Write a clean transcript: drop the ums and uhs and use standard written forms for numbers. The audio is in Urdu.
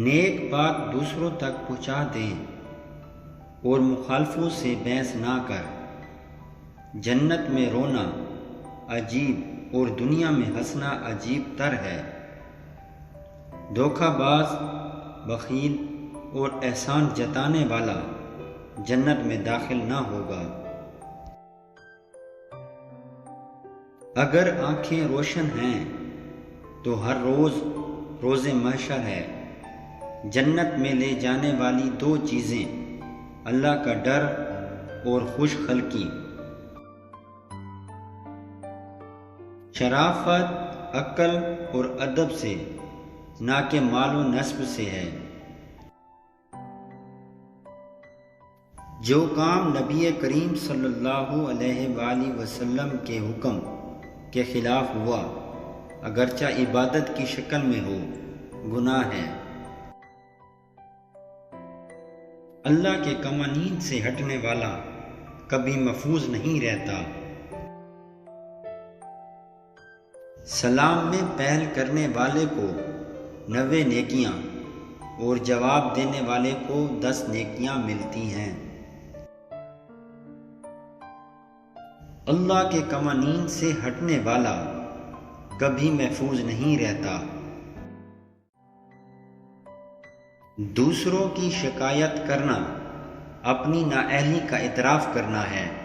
نیک بات دوسروں تک پہنچا دیں اور مخالفوں سے بحث نہ کر۔ جنت میں رونا عجیب اور دنیا میں ہنسنا عجیب تر ہے۔ دھوکہ باز، بخیل اور احسان جتانے والا جنت میں داخل نہ ہوگا۔ اگر آنکھیں روشن ہیں تو ہر روز روز محشر ہے۔ جنت میں لے جانے والی دو چیزیں اللہ کا ڈر اور خوش خلقی۔ شرافت عقل اور ادب سے نہ کہ مال و نسب سے ہے۔ جو کام نبی کریم صلی اللہ علیہ وآلہ وسلم کے حکم کے خلاف ہوا، اگرچہ عبادت کی شکل میں ہو، گناہ ہے۔ اللہ کے قوانین سے ہٹنے والا کبھی محفوظ نہیں رہتا۔ سلام میں پہل کرنے والے کو 90 نیکیاں اور جواب دینے والے کو 10 نیکیاں ملتی ہیں۔ اللہ کے قوانین سے ہٹنے والا کبھی محفوظ نہیں رہتا۔ دوسروں کی شکایت کرنا اپنی نااہلی کا اعتراف کرنا ہے۔